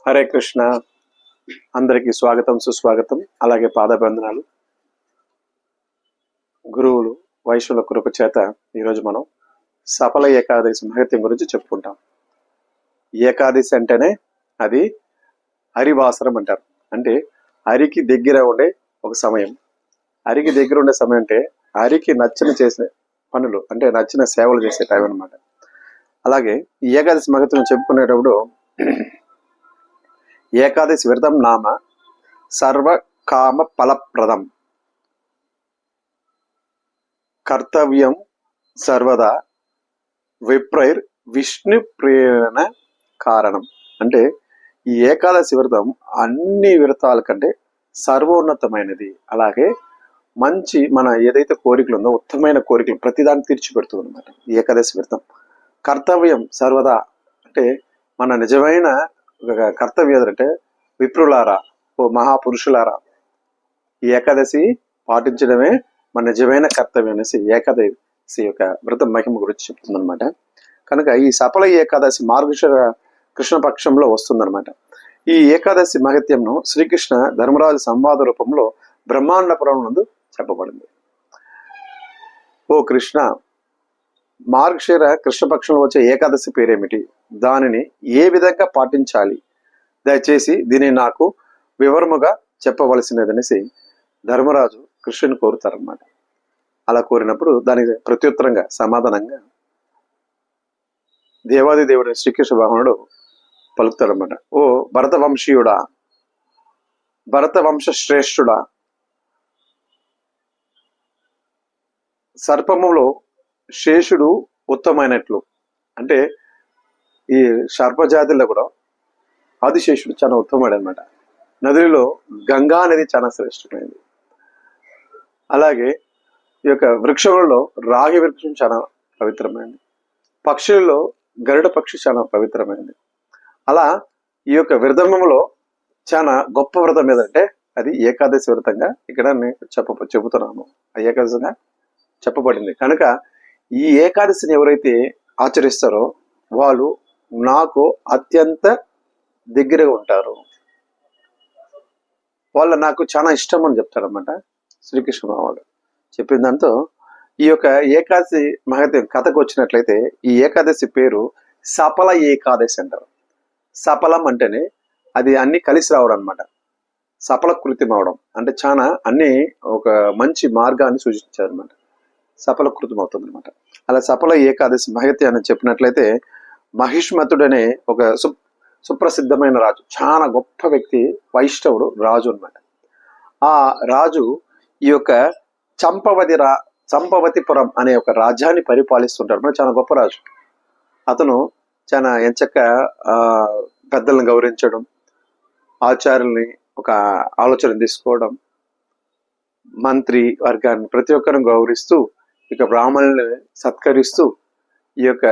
హరే కృష్ణ. అందరికీ స్వాగతం, సుస్వాగతం, అలాగే పాదబంధనాలు. గురువులు వైష్ణవుల కృప చేత ఈరోజు మనం సఫల ఏకాదశి మహత్యం గురించి చెప్పుకుంటాం. ఏకాదశి అంటేనే అది హరివాసరం అంటారు. అంటే హరికి దగ్గర ఉండే ఒక సమయం. హరికి దగ్గర ఉండే సమయం అంటే హరికి నచ్చిన చేసే పనులు, అంటే నచ్చిన సేవలు చేసే టైం అనమాట. అలాగే ఈ ఏకాదశి మహత్యం చెప్పుకునేటప్పుడు ఏకాదశి వ్రతం నామ సర్వకామ ఫలప్రదం కర్తవ్యం సర్వదా విప్రైర్ విష్ణు ప్రేరణ కారణం. అంటే ఈ ఏకాదశి వ్రతం అన్ని వ్రతాల కంటే సర్వోన్నతమైనది. అలాగే మంచి మన ఏదైతే కోరికలు ఉందో ఉత్తమమైన కోరికలు ప్రతిదాన్ని తీర్చిపెడుతుంది అనమాట ఈ ఏకాదశి వ్రతం. కర్తవ్యం సర్వదా అంటే మన నిజమైన కర్తవ్యం అంటే విప్రులారా, ఓ మహాపురుషులారా, ఈ ఏకాదశి పాటించడమే మన నిజమైన కర్తవ్యం అనేసి ఏకాదశి యొక్క వ్రతం మహిమ గురించి చెప్తుంది అనమాట. కనుక ఈ సఫల ఏకాదశి మార్గశిర కృష్ణపక్షంలో వస్తుందన్నమాట. ఈ ఏకాదశి మహత్యంను శ్రీకృష్ణ ధర్మరాజు సంవాద రూపంలో బ్రహ్మాండ పురాణం నందు చెప్పబడింది. ఓ కృష్ణ, మార్గశిర కృష్ణపక్షంలో వచ్చే ఏకాదశి పేరేమిటి? దానిని ఏ విధంగా పాటించాలి? దయచేసి దీన్ని నాకు వివరముగా చెప్పవలసినదనేసి ధర్మరాజు కృష్ణుని కోరుతారన్నమాట. అలా కోరినప్పుడు దానికి ప్రత్యుత్తరంగా సమాధానంగా దేవాది దేవుడు శ్రీకృష్ణ భగవానుడు పలుకుతాడనమాట. ఓ భరతవంశీయుడా, భరతవంశ శ్రేష్ఠుడా, సర్పములో శేషుడు ఉత్తమైనట్లు. అంటే ఈ సర్పజాతిలో కూడా ఆదిశేషుడు చాలా ఉత్తమమైనది అనమాట. నదులలో గంగా నది చాలా శ్రేష్టమైనది. అలాగే ఈ యొక్క వృక్షములలో రాగి వృక్షం చాలా పవిత్రమైనది. పక్షులలో గరుడ పక్షి చాలా పవిత్రమైనది. అలా ఈ యొక్క వ్రతంలో చాలా గొప్ప వ్రతం ఏదంటే అది ఏకాదశి వ్రతంగా ఇక్కడ నేను చెబుతున్నాను. ఆ ఏకాదశిగా చెప్పబడింది. కనుక ఈ ఏకాదశిని ఎవరైతే ఆచరిస్తారో వాళ్ళు నాకు అత్యంత దగ్గరగా ఉంటారు, వాళ్ళ నాకు చాలా ఇష్టం అని చెప్తారన్నమాట శ్రీకృష్ణ భగవానుడు. చెప్పిన దాంతో ఈ యొక్క ఏకాదశి మహత్యం కథకు వచ్చినట్లయితే ఈ ఏకాదశి పేరు సఫల ఏకాదశి అంటారు. సఫలం అంటేనే అది అన్ని కలిసి రావడం అనమాట. సఫల కృత్యం అవడం అంటే చాలా అన్ని ఒక మంచి మార్గాన్ని సూచించారు అనమాట. సఫల కృతం అవుతుంది అనమాట. అలా సఫల ఏకాదశి మహత్యాన్ని చెప్పినట్లయితే మహిష్మతుడనే ఒక సుప్రసిద్ధమైన రాజు, చాలా గొప్ప వ్యక్తి, వైష్ణవుడు రాజు అనమాట. ఆ రాజు ఈ యొక్క చంపవతిపురం అనే ఒక రాజ్యాన్ని పరిపాలిస్తుంటాడు. మరి చాలా గొప్ప రాజు. అతను చాలా ఎంచక్క పెద్దలను గౌరవించడం, ఆచార్యుల్ని ఒక ఆలోచన తీసుకోవడం, మంత్రి వర్గాన్ని ప్రతి ఒక్కరిని గౌరవిస్తూ ఇక బ్రాహ్మణుల్ని సత్కరిస్తూ ఈ యొక్క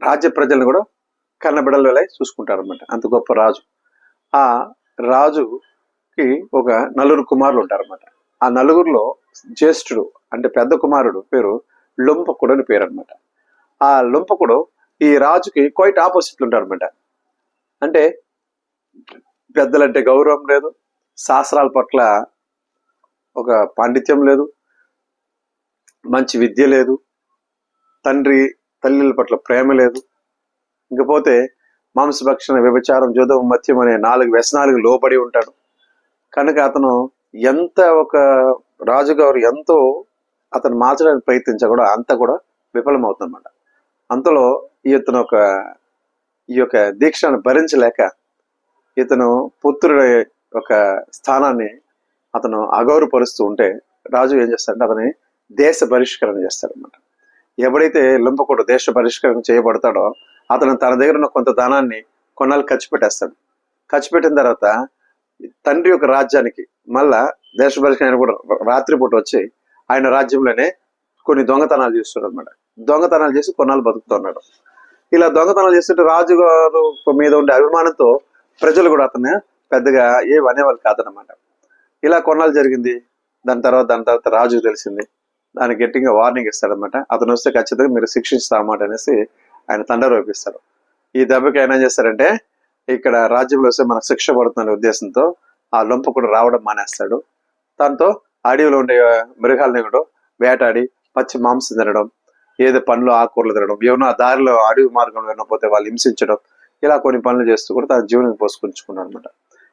రాజ్య ప్రజలను కూడా కన్నబిడలే చూసుకుంటారు అనమాట. అంత గొప్ప రాజు. ఆ రాజుకి ఒక నలుగురు కుమారులు ఉంటారన్నమాట. ఆ నలుగురిలో జ్యేష్ఠుడు అంటే పెద్ద కుమారుడు పేరు లుంపకుడు అని పేరు అనమాట. ఆ లుంపకుడు ఈ రాజుకి క్వైట్ ఆపోజిట్లు ఉంటారు అనమాట. అంటే పెద్దలంటే గౌరవం లేదు, శాస్త్రాల పట్ల ఒక పాండిత్యం లేదు, మంచి విద్య లేదు, తల్లిల పట్ల ప్రేమ లేదు, ఇంకపోతే మాంసభక్షణ, వ్యభిచారం, జూదం, మత్యం అనే 4 వ్యసనాలకు లోబడి ఉంటాడు. కనుక అతను ఎంత ఒక రాజుగారు ఎంతో అతను మార్చడానికి ప్రయత్నించా కూడా అంతా కూడా విఫలమవుతుందన్నమాట. అంతలో ఇతను ఈ యొక్క దీక్షను భరించలేక ఇతను పుత్రుడి ఒక స్థానాన్ని అతను అగౌరవపరుస్తూ ఉంటే రాజు ఏం చేస్తాడంటే అతని దేశ బహిష్కరణ చేస్తాడనమాట. ఎవడైతే లుంపకుడు దేశ బహిష్కరణ చేయబడతాడో అతను తన దగ్గర ఉన్న కొంత ధనాన్ని కొన్నాళ్ళు ఖర్చు పెట్టేస్తాడు. ఖర్చు పెట్టిన తర్వాత తండ్రి యొక్క రాజ్యానికి మళ్ళా దేశ బహిష్కరణ కూడా రాత్రిపూట వచ్చి ఆయన రాజ్యంలోనే కొన్ని దొంగతనాలు చేస్తాడు అనమాట. దొంగతనాలు చేసి కొన్నాళ్ళు బతుకుతున్నాడు. ఇలా దొంగతనాలు చేస్తుంటే రాజుగారు మీద ఉండే అభిమానంతో ప్రజలు కూడా అతను పెద్దగా ఏం అనేవాళ్ళు కాదనమాట. ఇలా కొన్నాళ్ళు జరిగింది. దాని తర్వాత రాజుకు తెలిసింది. దానికి గట్టిగా వార్నింగ్ ఇస్తాడనమాట. అతను వస్తే ఖచ్చితంగా మీరు శిక్షిస్తామన్నమాట అనేసి ఆయన తండ్రి వేపిస్తారు. ఈ దెబ్బకి ఆయన ఏం చేస్తారంటే ఇక్కడ రాజ్యంలో వస్తే మనకు శిక్ష పడుతుందనే ఉద్దేశంతో ఆ లొంపకుడు రావడం మానేస్తాడు. దాంతో అడవిలో ఉండే మృగాలని కూడా వేటాడి పచ్చి మాంసం తినడం, ఏదో పండ్లు ఆకుకూరలు తినడం, ఏమన్నా దారిలో అడవి మార్గంలో ఏమైనా పోతే వాళ్ళు హింసించడం, ఇలా కొన్ని పనులు చేస్తూ కూడా తన జీవనం పోసుకుంటున్నాడు అనమాట.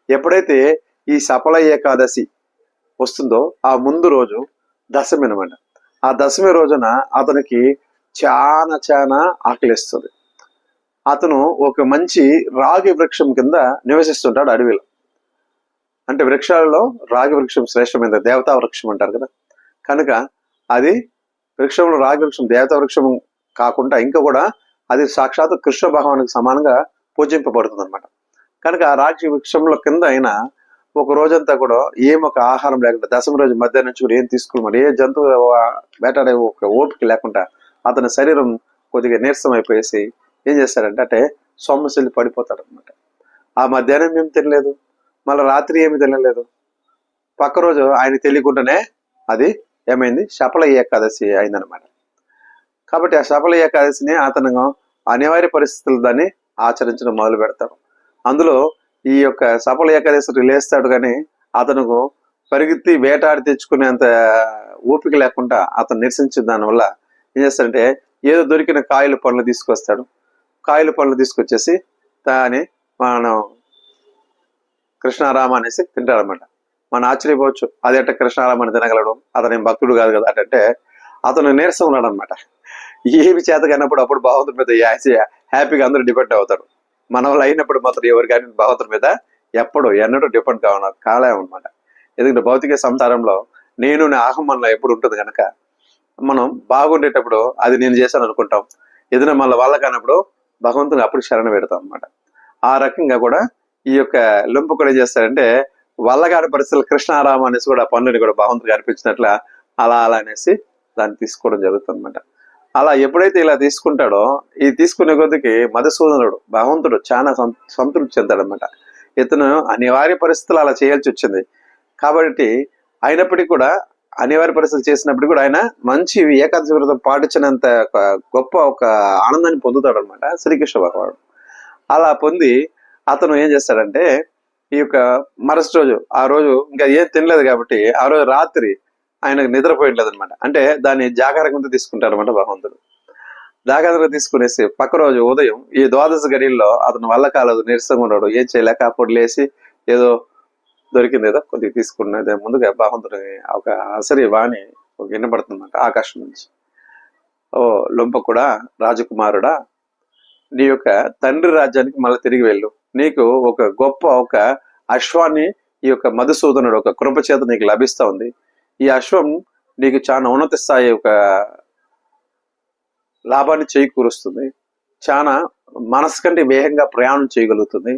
ఎప్పుడైతే ఈ సఫల ఏకాదశి వస్తుందో ఆ ముందు రోజు దశమి అనమాట. ఆ దశమి రోజున అతనికి చాలా ఆకలిస్తుంది. అతను ఒక మంచి రాగి వృక్షం కింద నివసిస్తుంటాడు అడవిలో. అంటే వృక్షాలలో రాగి వృక్షం శ్రేష్టమైన దేవతా వృక్షం అంటారు కదా, కనుక అది వృక్షంలో రాగి వృక్షం దేవతా వృక్షం కాకుండా ఇంకా కూడా అది సాక్షాత్ కృష్ణ భగవానికి సమానంగా పూజింపబడుతుంది అనమాట. కనుక ఆ రాగి వృక్షంలో కింద అయినా ఒక రోజంతా కూడా ఒక ఆహారం లేకుండా దశమి రోజు మధ్యాహ్నం నుంచి కూడా ఏం తీసుకోమని ఏ జంతువు వేటాడే ఒక ఓపిక లేకుండా అతని శరీరం కొద్దిగా నీరసం అయిపోయేసి ఏం చేస్తారంటే అంటే సొమ్మసిల్లి పడిపోతాడు అనమాట. ఆ మధ్యాహ్నం ఏమి తినలేదు, మళ్ళీ రాత్రి ఏమి తినలేదు. పక్క రోజు ఆయన తెలియకుండానే అది ఏమైంది, శపల ఏకాదశి అయిందనమాట. కాబట్టి ఆ శపల ఏకాదశిని అతను అనివార్య పరిస్థితులు దాన్ని ఆచరించడం మొదలు పెడతాడు. అందులో ఈ యొక్క శపల ఏకాదశి లేస్తాడు, కానీ అతనుకు పరిగెత్తి వేటాడి తెచ్చుకునేంత ఓపిక లేకుండా అతను నిరసించిన దానివల్ల ఏం చేస్తాడంటే ఏదో దొరికిన కాయల పండ్లు తీసుకొస్తాడు. కాయల పండ్లు తీసుకొచ్చేసి దాన్ని మనం కృష్ణారామ అనేసి తింటాడనమాట. మనం ఆశ్చర్యపోవచ్చు, అదేట కృష్ణారామ అని తినగలడు, అతను భక్తుడు కాదు కదా అంటే అతను నీరసం ఉన్నాడు అనమాట. ఏమి చేత కన్నప్పుడు అప్పుడు భగవంతుడి మీద హ్యాపీగా అందరూ డిపెండ్ అవుతారు. మన వాళ్ళు అయినప్పుడు మాత్రం ఎవరు కానీ భగవంతుడి మీద ఎన్నడూ డిపెండ్ కాలేమన్నమాట. ఎందుకంటే భౌతిక సంసారంలో నేను ఆహ్మన్లో ఎప్పుడు ఉంటుంది కనుక మనం బాగుండేటప్పుడు అది నేను చేశాను అనుకుంటాం, ఏదైనా మళ్ళీ వాళ్ళ కానప్పుడు భగవంతుని అప్పుడు శరణ పెడతాం అనమాట. ఆ రకంగా కూడా ఈ యొక్క లింపు కూడా ఏం చేస్తారంటే వల్లగాడి పరిస్థితులు కృష్ణారామ అనేసి కూడా పనులని కూడా భగవంతుడికి అర్పించినట్ల అలా అనేసి దాన్ని తీసుకోవడం జరుగుతుంది అనమాట. అలా ఎప్పుడైతే ఇలా తీసుకుంటాడో ఈ తీసుకునే కొద్దికి మధుసూదనుడు భగవంతుడు చాలా సంతృప్తి చెందాడనమాట. ఇతను అనివార్య పరిస్థితులు అలా చేయాల్సి వచ్చింది కాబట్టి అయినప్పటికీ కూడా అనివార్య పరిస్థితులు చేసినప్పటికీ కూడా ఆయన మంచి ఏకాదశి వ్రతం పాటించినంత గొప్ప ఒక ఆనందాన్ని పొందుతాడు అనమాట శ్రీకృష్ణ భగవానుడు. అలా పొంది అతను ఏం చేస్తాడంటే ఈ యొక్క మరుసటి రోజు ఆ రోజు ఇంకా ఏం తినలేదు కాబట్టి ఆ రోజు రాత్రి ఆయనకు నిద్రపోయట్లేదు అనమాట. అంటే దాన్ని జాగారంగా తీసుకుంటాడు అనమాట భగవంతుడు. జాగారంగా తీసుకునేసి పక్క రోజు ఉదయం ఈ ద్వాదశ గడియల్లో అతను వల్ల కాలేదు, నీరసంగా ఉన్నాడు, ఏం చేయలేక అప్పుడు లేచి ఏదో దొరికింది ఏదో కొద్దిగా తీసుకున్నది ముందుగా భగవంతుడి ఒక అసరి వాణి వినపడుతుందన్నమాట ఆకాశం నుంచి. ఓ లొంపకుడా రాజకుమారుడా, నీ యొక్క తండ్రి రాజ్యానికి మళ్ళీ తిరిగి వెళ్ళు. నీకు ఒక గొప్ప ఒక అశ్వాన్ని ఈ యొక్క మధుసూదనుడు ఒక కృపచేత నీకు లభిస్తా ఉంది. ఈ అశ్వం నీకు చాలా ఉన్నత స్థాయి ఒక లాభాన్ని చేకూరుస్తుంది, చాలా మనసు కంటే వేగంగా ప్రయాణం చేయగలుగుతుంది,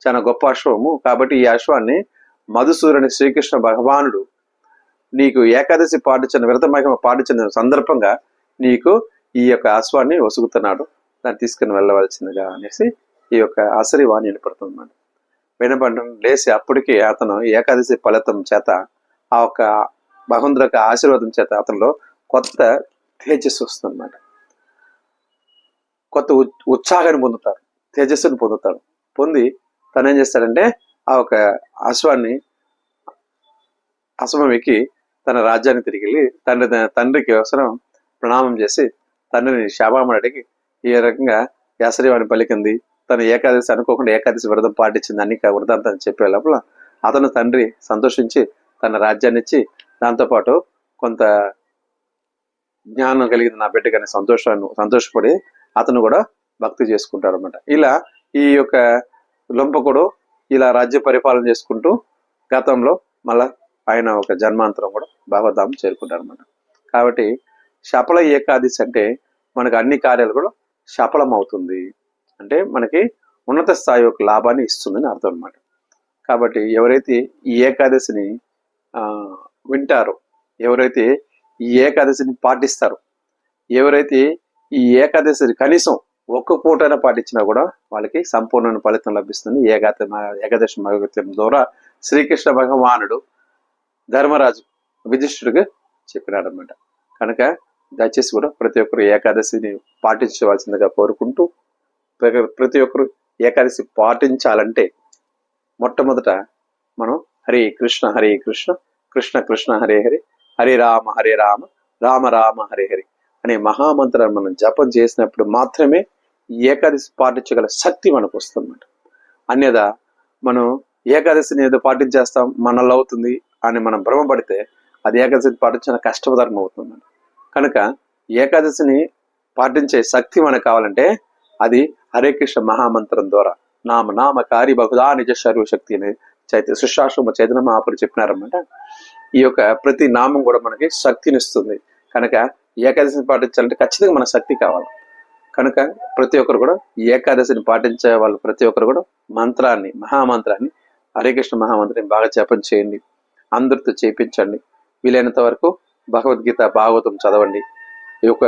చాలా గొప్ప అశ్వము. కాబట్టి ఈ అశ్వాన్ని మధుసూదనుని శ్రీకృష్ణ భగవానుడు నీకు ఏకాదశి పాటించిన వ్రతమహిమ పాటించిన సందర్భంగా నీకు ఈ యొక్క అశ్వాన్ని వసుగుతున్నాడు, దాన్ని తీసుకుని వెళ్ళవలసిందిగా అనేసి ఈ యొక్క అసరి వాణి వినపడుతుంది. వినపడడం లేచి అప్పటికి అతను ఏకాదశి ఫలితం చేత ఆ యొక్క భగవంతుడి యొక్క ఆశీర్వాదం చేత అతనిలో కొత్త తేజస్సు వస్తుంది అన్నమాట. కొత్త ఉత్సాహాన్ని పొందుతారు, తేజస్సుని పొందుతాడు. పొంది తను ఏం చేస్తాడంటే ఆ ఒక అశ్వాన్ని అశ్వం ఎక్కి తన రాజ్యాన్ని తిరిగి వెళ్ళి తండ్రికి అవసరం ప్రణామం చేసి తండ్రిని శాపామని అడిగి ఈ రకంగా యాసరివాణి పలికింది, తను ఏకాదశి అనుకోకుండా ఏకాదశి వ్రతం పాటించింది అన్ని వృతాంతం చెప్పే లోపల అతను తండ్రి సంతోషించి తన రాజ్యాన్ని ఇచ్చి దాంతోపాటు కొంత జ్ఞానం కలిగింది నా బిడ్డగానే సంతోషపడి అతను కూడా భక్తి చేసుకుంటాడు అనమాట. ఇలా ఈ యొక్క లొంపకుడు ఇలా రాజ్య పరిపాలన చేసుకుంటూ గతంలో మళ్ళా ఆయన ఒక జన్మాంతరం కూడా భగవద్ధామం చేరుకుంటారు అనమాట. కాబట్టి శపల ఏకాదశి అంటే మనకు అన్ని కార్యాలు కూడా సఫలం అవుతుంది, అంటే మనకి ఉన్నత స్థాయి యొక్క లాభాన్ని ఇస్తుందని అర్థం అనమాట. కాబట్టి ఎవరైతే ఈ ఏకాదశిని వింటారో, ఎవరైతే ఈ ఏకాదశిని పాటిస్తారో, ఎవరైతే ఈ ఏకాదశిని కనీసం ఒక్క పూటైనా పాటించినా కూడా వాళ్ళకి సంపూర్ణ ఫలితం లభిస్తుంది. ఏకాదశి మహత్యం ద్వారా శ్రీకృష్ణ భగవానుడు ధర్మరాజు యుధిష్ఠిరుడికి చెప్పినాడు అనమాట. కనుక దయచేసి కూడా ప్రతి ఒక్కరు ఏకాదశిని పాటించవలసిందిగా కోరుకుంటూ ప్రతి ఒక్కరు ఏకాదశి పాటించాలంటే మొట్టమొదట మనం హరే కృష్ణ కృష్ణ కృష్ణ హరే హరే, హరే రామ రామ రామ హరే హరే అనే మహామంత్రాన్ని మనం జపం చేసినప్పుడు మాత్రమే ఏకాదశి పాటించగల శక్తి మనకు వస్తుందన్నమాట. అన్యదా మనం ఏకాదశిని ఏదో పాటించేస్తాం మనలో అవుతుంది అని మనం భ్రమపడితే అది ఏకాదశిని పాటించిన కష్టతరం అవుతుంది. కనుక ఏకాదశిని పాటించే శక్తి మనకు కావాలంటే అది హరే కృష్ణ మహామంత్రం ద్వారా నామకారి బహుదా నిజ సర్వశక్తి అని సుశాశ్రమ చైతన్య మహాపురు చెప్పినారన్నమాట. ఈ యొక్క ప్రతి నామం కూడా మనకి శక్తినిస్తుంది. కనుక ఏకాదశిని పాటించాలంటే ఖచ్చితంగా మన శక్తి కావాలి. కనుక ప్రతి ఒక్కరు కూడా ఏకాదశిని పాటించే వాళ్ళు ప్రతి ఒక్కరు కూడా మహామంత్రాన్ని హరే కృష్ణ మహామంత్రాన్ని బాగా జపం చేయండి, అందరితో చేయించండి. వీలైనంత వరకు భగవద్గీత భాగవతం చదవండి. ఈ యొక్క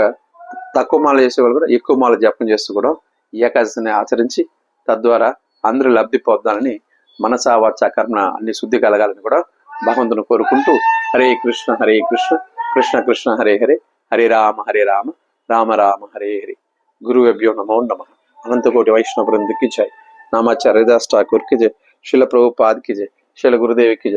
తక్కువ మాల చేసే వాళ్ళు కూడా ఎక్కువ మాల జపం చేస్తూ కూడా ఏకాదశిని ఆచరించి తద్వారా అందరూ లబ్ధి పొందాలని మనసా వాచ కర్మ అన్ని శుద్ధి కలగాలని కూడా భగవంతుని కోరుకుంటూ హరే కృష్ణ కృష్ణ కృష్ణ హరే హరే, హరే రామ రామ రామ హరే హరే. గురువేభ్యో నమో నమః. అనంతకోటి వైష్ణవ బృందకి జై. నామాచార్య హరిదాస్ ఠాకూర్ కి జై. శిల ప్రభుపాద్ కి జై. శిల గురుదేవ్ కి జై.